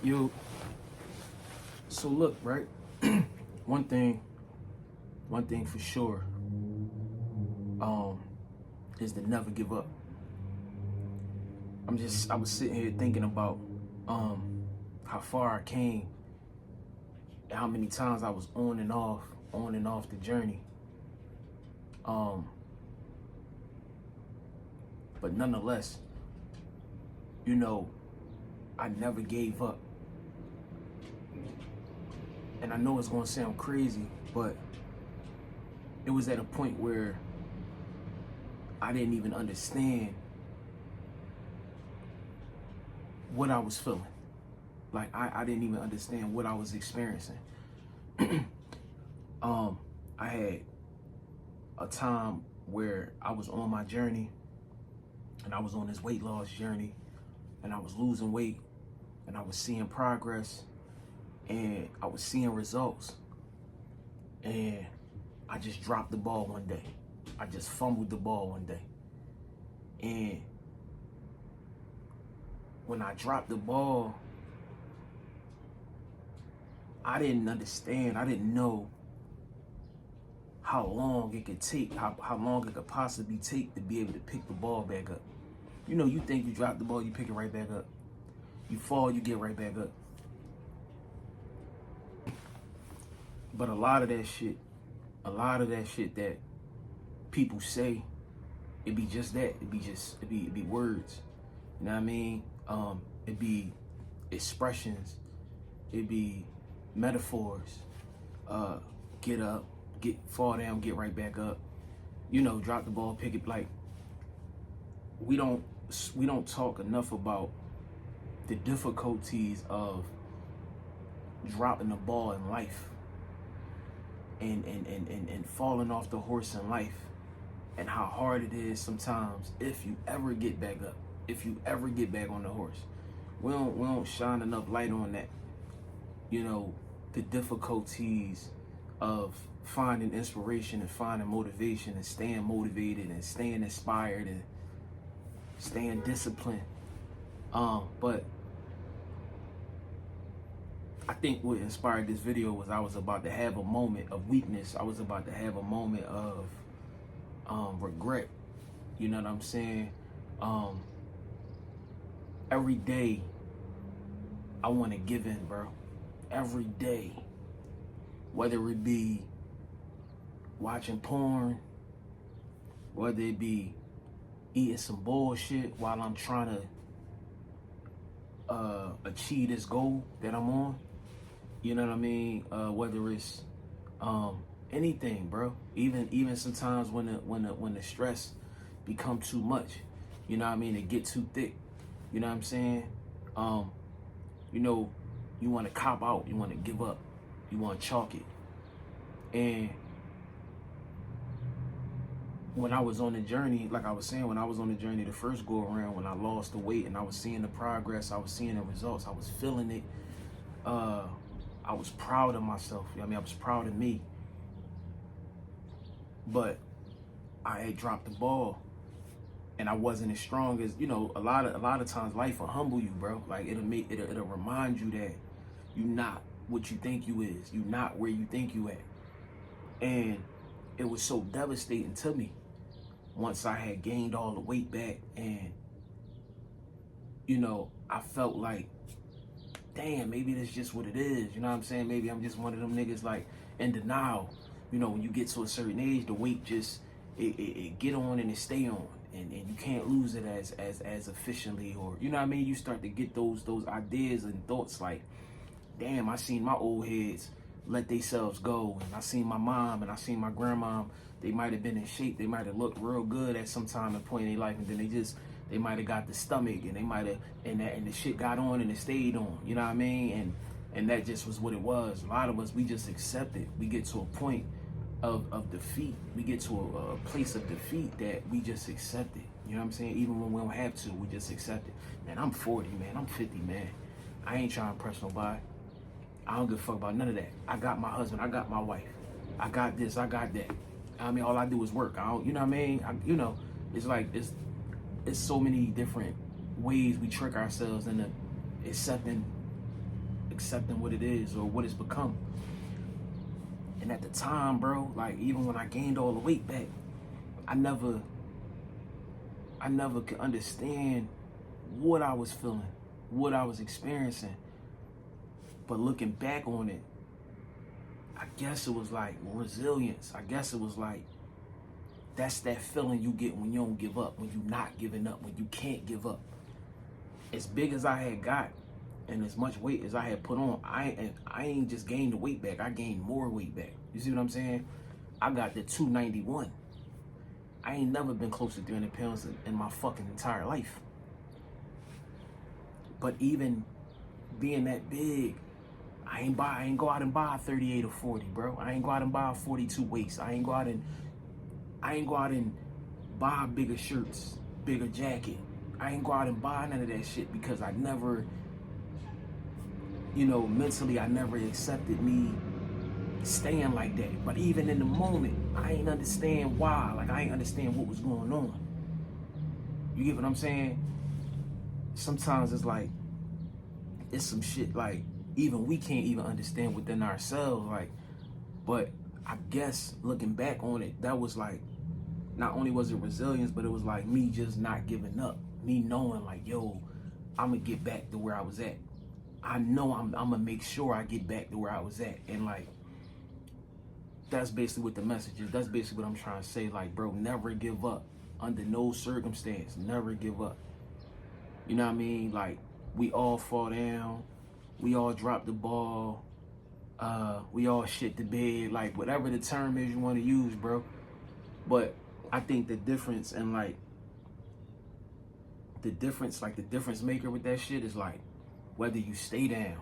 You so look, right? one thing for sure, um, is to never give up. I was sitting here thinking about how far I came, and how many times I was on and off the journey. Um, but nonetheless, you know, I never gave up. And I know it's gonna sound crazy, but it was at a point where I didn't even understand what I was feeling. Like I didn't even understand what I was experiencing. I had a time where I was on my journey, and I was on this weight loss journey, and I was losing weight, and I was seeing progress, and I was seeing results, and I just dropped the ball one day. I just fumbled the ball one day. And when I dropped the ball, I didn't understand. I didn't know how long it could take, how long it could possibly take to be able to pick the ball back up. You know, you think you drop the ball, you pick it right back up. You fall, you get right back up. But a lot of that shit that people say, it be just that. It be words. You know what I mean? It be expressions. It be metaphors. Get up, fall down, get right back up. You know, drop the ball, pick it. Like, we don't talk enough about the difficulties of dropping the ball in life, and falling off the horse in life, and how hard it is sometimes if you ever get back up, if you ever get back on the horse. We don't shine enough light on that. You know, the difficulties of finding inspiration and finding motivation and staying motivated and staying inspired and staying disciplined. But I think what inspired this video was I was about to have a moment of weakness. I was about to have a moment of regret. You know what I'm saying? Every day I want to give in, bro. Every day. Whether it be watching porn, whether it be eating some bullshit while I'm trying to achieve this goal that I'm on. You know what I mean? Whether it's anything, bro. Even sometimes when the stress become too much, you know what I mean? It get too thick. You know what I'm saying? You know, you want to cop out. You want to give up. You want to chalk it. And when I was on the journey, like I was saying, when I was on the journey the first go around, when I lost the weight and I was seeing the progress, I was seeing the results, I was feeling it. I was proud of myself. I mean, I was proud of me. But I had dropped the ball, and I wasn't as strong as, you know, a lot of times life will humble you, bro. Like it'll remind you that you're not what you think you is. You're not where you think you at. And it was so devastating to me once I had gained all the weight back, and, you know, I felt like, damn, maybe that's just what it is. You know what I'm saying? Maybe I'm just one of them niggas like in denial. You know, when you get to a certain age, the weight just, it get on and it stay on. And you can't lose it as efficiently, or, you know what I mean? You start to get those ideas and thoughts like, damn, I seen my old heads let themselves go. And I seen my mom and I seen my grandma. They might have been in shape. They might have looked real good at some time and point in their life. And then they might have got the stomach, and they might have, and the shit got on and it stayed on. You know what I mean? And that just was what it was. A lot of us, we just accept it. We get to a point of defeat. We get to a place of defeat that we just accept it. You know what I'm saying? Even when we don't have to, we just accept it. Man, I'm 40, man. I'm 50, man. I ain't trying to impress nobody. I don't give a fuck about none of that. I got my husband. I got my wife. I got this. I got that. I mean, all I do is work. I don't, you know what I mean? You know, it's like, it's so many different ways we trick ourselves into accepting accepting what it is or what it's become. And at the time, bro, like even when I gained all the weight back, I never could understand what I was feeling, what I was experiencing. But looking back on it, I guess it was like resilience. I guess it was like, that's that feeling you get when you don't give up, when you're not giving up, when you can't give up. As big as I had got and as much weight as I had put on, I ain't just gained the weight back, I gained more weight back. You see what I'm saying? I got the 291. I ain't never been close to 300 pounds in my fucking entire life. But even being that big, I ain't go out and buy a 38 or 40, bro. I ain't go out and buy a 42 waist. I ain't go out and buy bigger shirts, bigger jacket. I ain't go out and buy none of that shit because I never, mentally I never accepted me staying like that. But even in the moment, I ain't understand why. Like, I ain't understand what was going on. You get what I'm saying? Sometimes it's like, it's some shit like even we can't even understand within ourselves. Like, but I guess looking back on it, that was like, not only was it resilience, but it was like me just not giving up. Me knowing like, yo, I'm gonna get back to where I was at. I know I'm gonna make sure I get back to where I was at. And like, that's basically what the message is. That's basically what I'm trying to say. Like, bro, never give up. Under no circumstance, never give up. You know what I mean? Like, we all fall down. We all drop the ball. We all shit the bed. Like, whatever the term is you want to use, bro. But I think the difference and like, the difference maker with that shit is like, whether you stay down.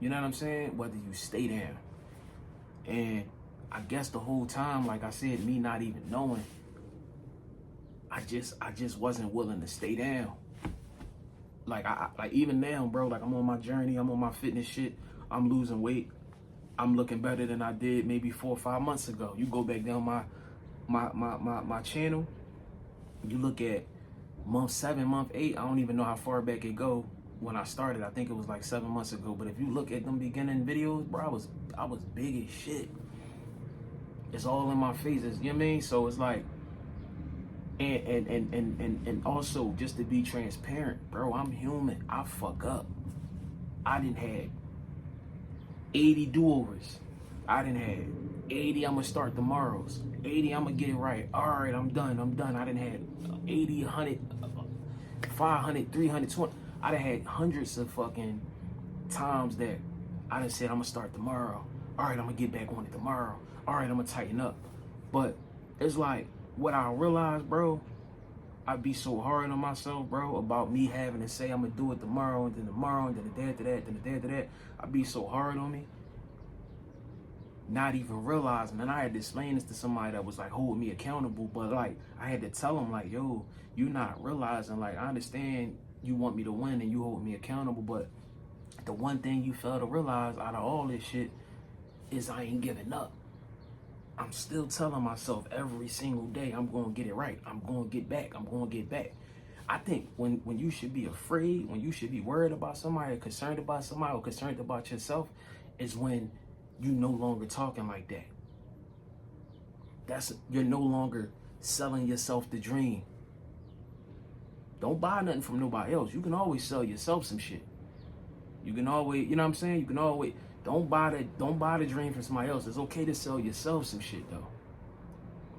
You know what I'm saying? Whether you stay down. And I guess the whole time, like I said, me not even knowing, I just wasn't willing to stay down. Like, like even now, bro, like I'm on my journey, I'm on my fitness shit, I'm losing weight, I'm looking better than I did maybe 4 or 5 months ago. You go back down my channel, you look at month 7, month 8, I don't even know how far back it go. When I started, I think it was like 7 months ago. But if you look at them beginning videos, bro, I was big as shit. It's all in my faces, you know what I mean? So it's like, and also just to be transparent, bro, I'm human. I fuck up. I done had 80 do-overs. I done had 80, I'm gonna start tomorrow's. 80, I'm gonna get it right. All right, I'm done. I done had 80, 100, 500, 320. I done had hundreds of fucking times that I done said, I'm gonna start tomorrow. All right, I'm gonna get back on it tomorrow. All right, I'm gonna tighten up. But it's like, what I realized, bro, I be so hard on myself, bro, about me having to say I'm gonna do it tomorrow, and then tomorrow, and then the day after that, then the day after that. I be so hard on me, not even realizing. And I had to explain this to somebody that was like holding me accountable, but like I had to tell them like, yo, you not realizing, like, I understand you want me to win and you hold me accountable, but the one thing you fail to realize out of all this shit is I ain't giving up. I'm still telling myself every single day, I'm going to get it right. I'm going to get back. I'm going to get back. I think when you should be afraid, when you should be worried about somebody, or concerned about somebody, or concerned about yourself, is when you no longer talking like that. You're no longer selling yourself the dream. Don't buy nothing from nobody else. You can always sell yourself some shit. You can always, you know what I'm saying? You can always, don't buy the dream from somebody else. It's okay to sell yourself some shit though.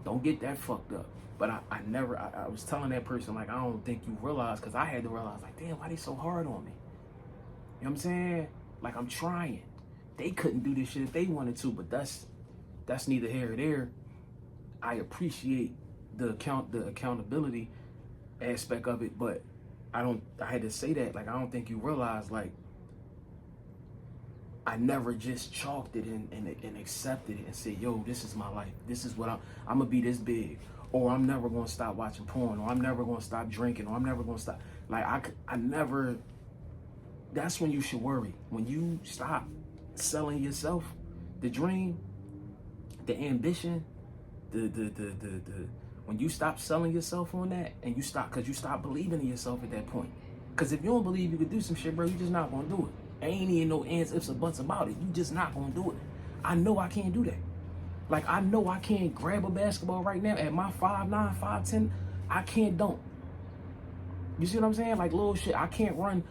Don't get that fucked up. But I was telling that person, like, I don't think you realize, because I had to realize, like, damn, why they so hard on me? You know what I'm saying? Like, I'm trying. They couldn't do this shit if they wanted to, but that's neither here or there. I appreciate the accountability aspect of it, but I had to say that, like, I don't think you realize, like, I never just chalked it and accepted it and said, yo, this is my life. This is what I'm gonna be this big, or I'm never gonna stop watching porn, or I'm never gonna stop drinking, or I'm never gonna stop. Like, I never, that's when you should worry. When you stop selling yourself the dream, the ambition, when you stop selling yourself on that, and you stop, because you stop believing in yourself at that point. Because if you don't believe you could do some shit, bro, you just not gonna do it. Ain't even no ands, ifs, or buts about it. You just not gonna do it. I know I can't do that. Like, I know I can't grab a basketball right now at my 5'9", 5'10". I can't dunk. You see what I'm saying? Like, little shit. I can't run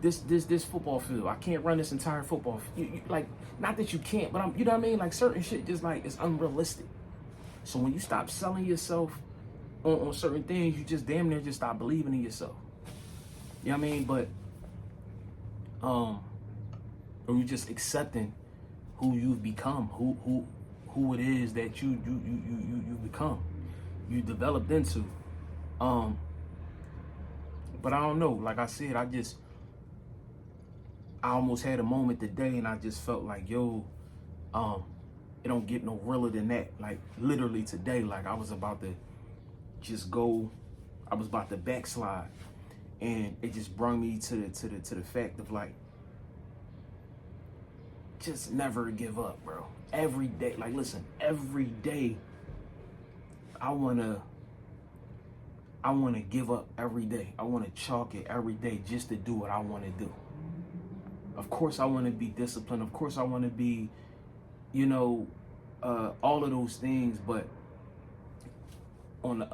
this football field. I can't run this entire football field. Like, not that you can't, but you know what I mean? Like, certain shit just, like, it's unrealistic. So when you stop selling yourself on certain things, you just damn near just stop believing in yourself. You know what I mean? But, or you just accepting who you've become, who it is that you become, you developed into. But I don't know. Like I said, I almost had a moment today, and I just felt like, yo, it don't get no realer than that. Like, literally today, like, I was about to backslide, and it just brought me to the fact of, like, just never give up, bro. Every day, like, listen, every day I wanna give up every day. I wanna chalk it every day just to do what I wanna do. Of course I wanna be disciplined. Of course I wanna be, you know, all of those things, but on the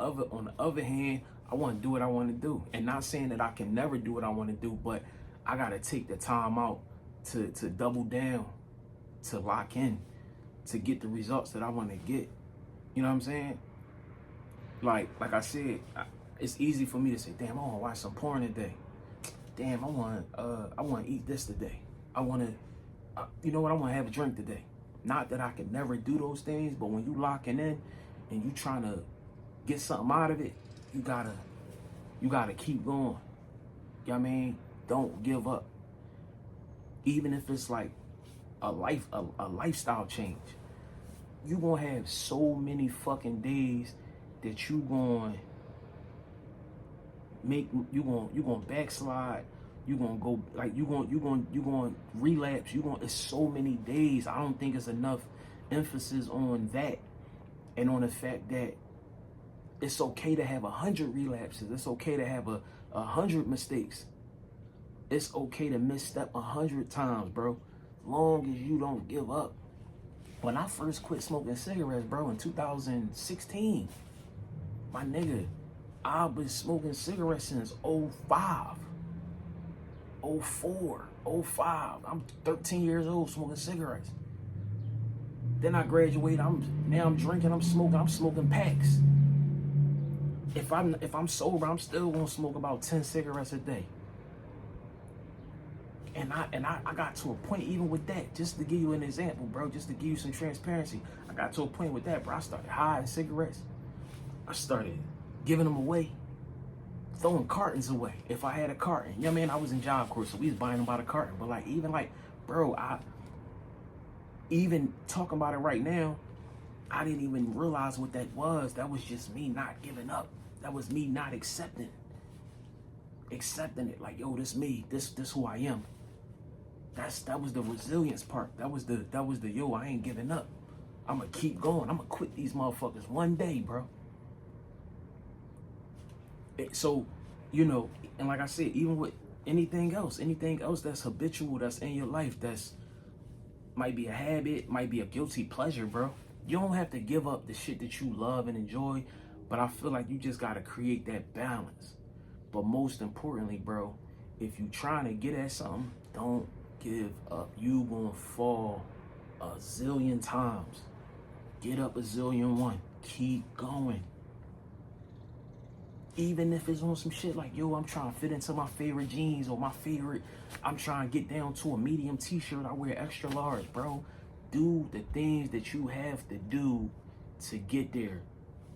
other hand, I want to do what I want to do. And not saying that I can never do what I want to do, but I got to take the time out to double down, to lock in, to get the results that I want to get. You know what I'm saying? Like I said, it's easy for me to say, damn, I want to watch some porn today. Damn, I want to eat this today. I want to, you know what? I want to have a drink today. Not that I can never do those things, but when you locking in and you trying to get something out of it, you gotta keep going. You know what I mean? Don't give up. Even if it's like a lifestyle change. You gonna have so many fucking days that you gonna backslide. You gonna go, like, you gonna relapse. It's so many days. I don't think it's enough emphasis on that, and on the fact that it's okay to have 100 relapses. It's okay to have 100 mistakes. It's okay to misstep 100 times, bro. Long as you don't give up. When I first quit smoking cigarettes, bro, in 2016, my nigga, I've been smoking cigarettes since 05. 04, 05. I'm 13 years old smoking cigarettes. Then I graduated. Now I'm drinking. I'm smoking packs. If I'm sober, I'm still gonna smoke about 10 cigarettes a day. And I got to a point even with that, just to give you an example, bro, just to give you some transparency. I got to a point with that, bro. I started hiding cigarettes. I started giving them away, throwing cartons away. If I had a carton, you know what I mean? I was in Job Corps, so we was buying them by the carton. But like, bro, I even talking about it right now, I didn't even realize what that was. That was just me not giving up. That was me not accepting it. Like, yo, this me, this who I am. That was the resilience part. That was the yo, I ain't giving up. I'm gonna keep going. I'm gonna quit these motherfuckers one day, bro. So, you know, and like I said, even with anything else that's habitual, that's in your life, that's might be a habit, might be a guilty pleasure, bro. You don't have to give up the shit that you love and enjoy, but I feel like you just gotta create that balance. But most importantly, bro, if you trying to get at something, don't give up. You gonna fall a zillion times. Get up a zillion one. Keep going. Even if it's on some shit like, yo, I'm trying to fit into my favorite jeans, or I'm trying to get down to a medium t-shirt, I wear extra large, bro. Do the things that you have to do to get there.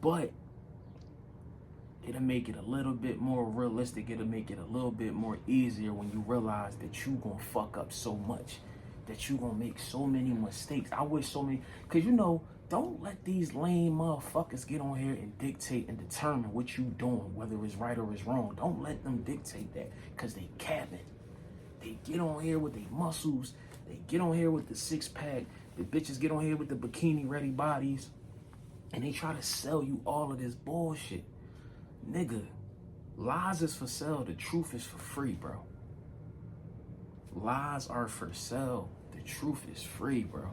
But it'll make it a little bit more realistic. It'll make it a little bit more easier when you realize that you gonna fuck up so much, that you gonna make so many mistakes. I wish so many, cause you know, don't let these lame motherfuckers get on here and dictate and determine what you doing, whether it's right or it's wrong. Don't let them dictate that, cause they capping. They get on here with their muscles. They get on here with the six pack. The bitches get on here with the bikini ready bodies, and they try to sell you all of this bullshit. Nigga, lies is for sale. The truth is for free, bro. Lies are for sale. The truth is free, bro.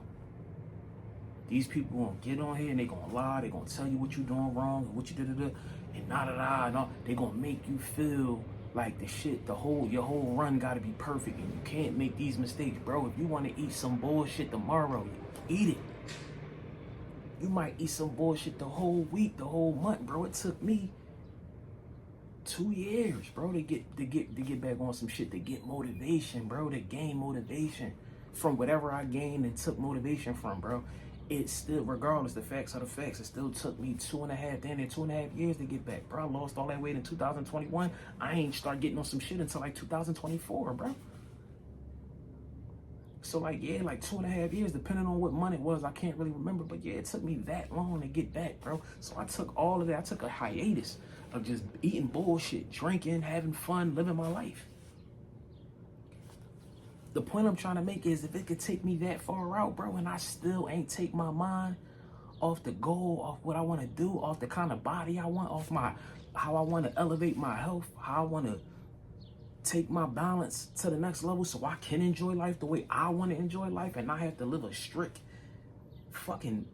These people gonna get on here and they gonna lie. They gonna tell you what you doing wrong and what you did, and and all. They gonna make you feel like the shit, your whole run gotta be perfect, and you can't make these mistakes, bro. If you want to eat some bullshit tomorrow, eat it. You might eat some bullshit the whole week, the whole month, bro. It took me 2 years, bro, to get back on some shit, to get motivation, bro, to gain motivation from whatever I gained and took motivation from, bro. It still, regardless, the facts are the facts. It still took me 2.5 years to get back, bro. I lost all that weight in 2021. I ain't start getting on some shit until like 2024, bro. So like, yeah, like 2.5 years, depending on what month it was, I can't really remember. But yeah, it took me that long to get back, bro. So I took all of that. I took a hiatus of just eating bullshit, drinking, having fun, living my life. The point I'm trying to make is if it could take me that far out, bro, and I still ain't take my mind off the goal, off what I want to do, off the kind of body I want, off how I want to elevate my health, how I want to take my balance to the next level so I can enjoy life the way I want to enjoy life and not have to live a strict fucking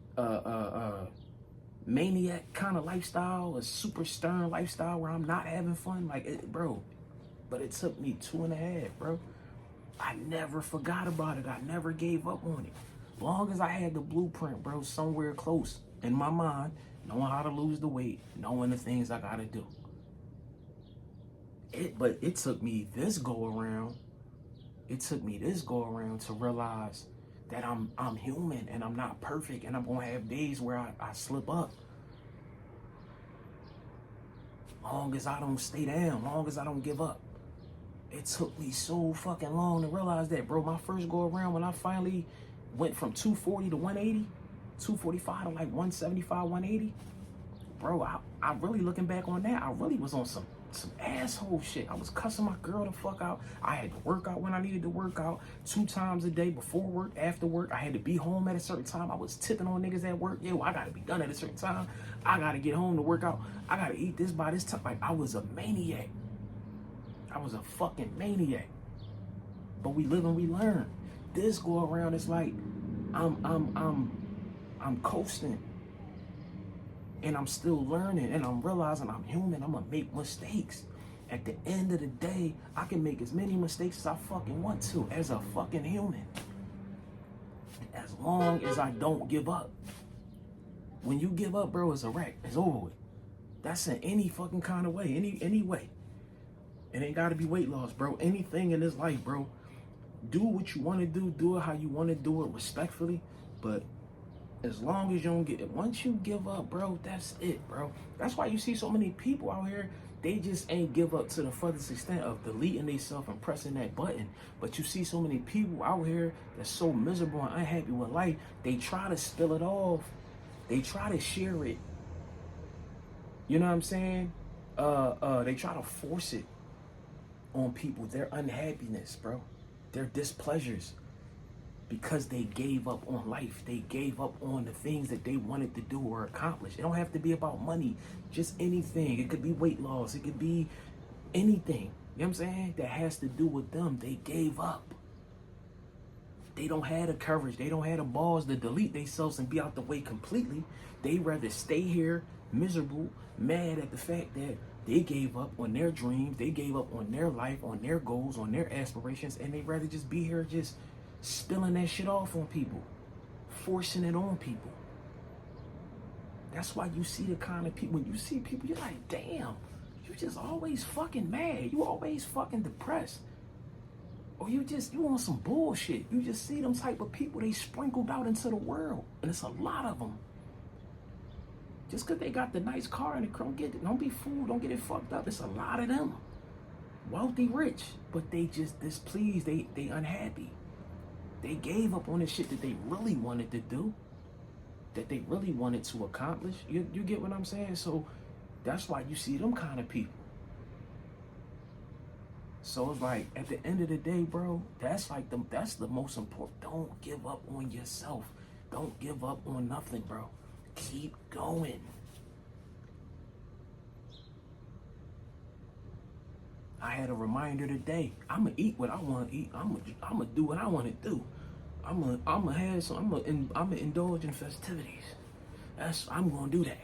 maniac kind of lifestyle, a super stern lifestyle where I'm not having fun, like it, bro. But it took me 2.5, bro. I never forgot about it. I never gave up on it. Long as I had the blueprint, bro, somewhere close in my mind, knowing how to lose the weight, knowing the things I gotta do. But it took me this go around. It took me this go around to realize that I'm human and I'm not perfect, and I'm gonna have days where I slip up. Long as I don't stay down, long as I don't give up. It took me so fucking long to realize that, bro. My first go around, when I finally went from 240 to 180, 245 to like 175, 180, bro, I really, looking back on that, I really was on some asshole shit. I was cussing my girl the fuck out. I had to work out when I needed to work out 2 times a day, before work, after work. I had to be home at a certain time. I was tipping on niggas at work. Yo, I gotta be done at a certain time. I gotta get home to work out. I gotta eat this by this time. Like, I was a maniac. I was a fucking maniac. But we live and we learn. This go around, it's like I'm coasting. And I'm still learning, and I'm realizing I'm human. I'm gonna make mistakes. At the end of the day, I can make as many mistakes as I fucking want to as a fucking human. As long as I don't give up. When you give up, bro, it's a wreck. It's over with. That's in any fucking kind of way, any way. It ain't gotta be weight loss, bro. Anything in this life, bro. Do what you want to do it how you want to do it, respectfully. But as long as you don't get it, once you give up, bro, that's it, bro. That's why you see so many people out here, they just ain't give up to the furthest extent of deleting themselves and pressing that button. But you see so many people out here that's so miserable and unhappy with life, they try to spill it off. They try to share it. You know what I'm saying? They try to force it on people, their unhappiness, bro, their displeasures, because they gave up on life. They gave up on the things that they wanted to do or accomplish. It don't have to be about money, just anything. It could be weight loss. It could be anything, you know what I'm saying, that has to do with them. They gave up. They don't have the courage. They don't have the balls to delete themselves and be out the way completely. They rather stay here miserable, mad at the fact that they gave up on their dreams. They gave up on their life, on their goals, on their aspirations, and they rather just be here just spilling that shit off on people, forcing it on people. That's why you see the kind of people, when you see people, you're like, damn, you just always fucking mad. You always fucking depressed. Or you on some bullshit. You just see them type of people, they sprinkled out into the world. And it's a lot of them. Just because they got the nice car and don't be fooled, don't get it fucked up. It's a lot of them. Wealthy, rich, but they just displeased, they unhappy. They gave up on the shit that they really wanted to do, that they really wanted to accomplish. You get what I'm saying? So that's why you see them kind of people. So it's like, at the end of the day, bro, that's the most important. Don't give up on yourself. Don't give up on nothing, bro. Keep going. I had a reminder today. I'ma eat what I want to eat. I'ma do what I want to do. I'ma indulge in festivities. I'm gonna do that.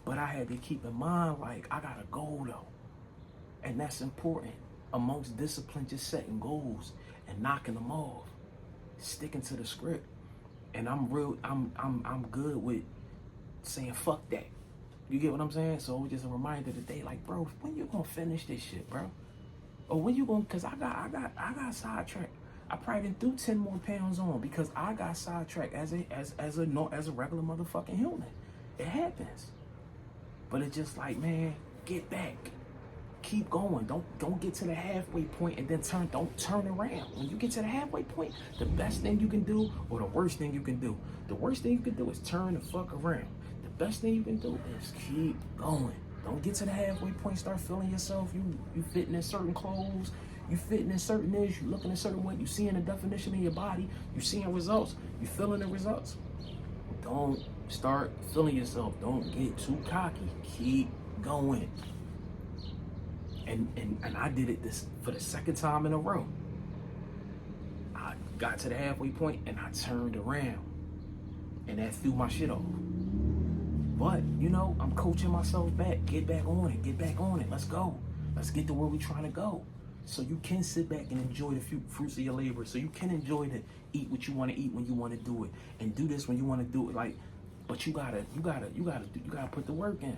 But I had to keep in mind, like, I got a goal though. And that's important. Amongst discipline, just setting goals and knocking them off. Sticking to the script. And I'm good with saying fuck that. You get what I'm saying? So it was just a reminder today, like, bro, when you gonna finish this shit, bro? Or when you gonna, cause I got sidetracked. I probably didn't do 10 more pounds on because I got sidetracked as a regular motherfucking human. It happens. But it's just like, man, get back. Keep going. Don't get to the halfway point and then don't turn around. When you get to the halfway point, the best thing you can do or the worst thing you can do. The worst thing you can do is turn the fuck around. The best thing you can do is keep going. Don't get to the halfway point, start feeling yourself. You fitting in certain clothes, you fitting in certain this, you looking a certain way, you seeing the definition of your body, you seeing results, you feeling the results. Don't start feeling yourself. Don't get too cocky. Keep going. And I did it this for the second time in a row. I got to the halfway point and I turned around. And that threw my shit off. But, you know, I'm coaching myself back. Get back on it. Get back on it. Let's go. Let's get to where we're trying to go. So you can sit back and enjoy the fruits of your labor. So you can enjoy to eat what you want to eat when you want to do it. And do this when you want to do it. Like, but you gotta put the work in.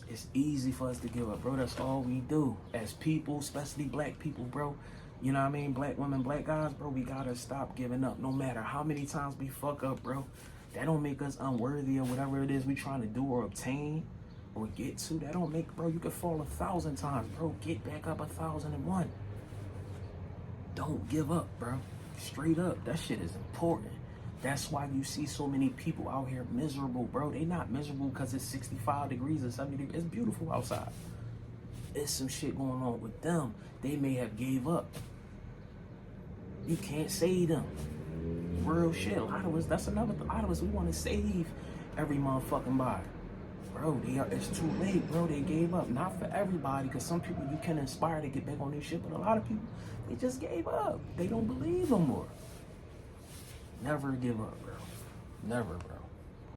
It's easy for us to give up, bro. That's all we do. As people, especially black people, bro. You know what I mean? Black women, black guys, bro. We gotta stop giving up. No matter how many times we fuck up, bro. That don't make us unworthy or whatever it is we trying to do or obtain or get to. That don't make, bro, you could fall 1,000 times, bro. Get back up 1,001. Don't give up, bro. Straight up. That shit is important. That's why you see so many people out here miserable, bro. They not miserable because it's 65 degrees or 70 degrees. It's beautiful outside. There's some shit going on with them. They may have gave up. You can't save them. Real shit. A lot of us, we want to save every motherfucking body. Bro, it's too late, bro. They gave up. Not for everybody, because some people you can inspire to get back on their shit, but a lot of people, they just gave up. They don't believe no more. Never give up, bro. Never, bro.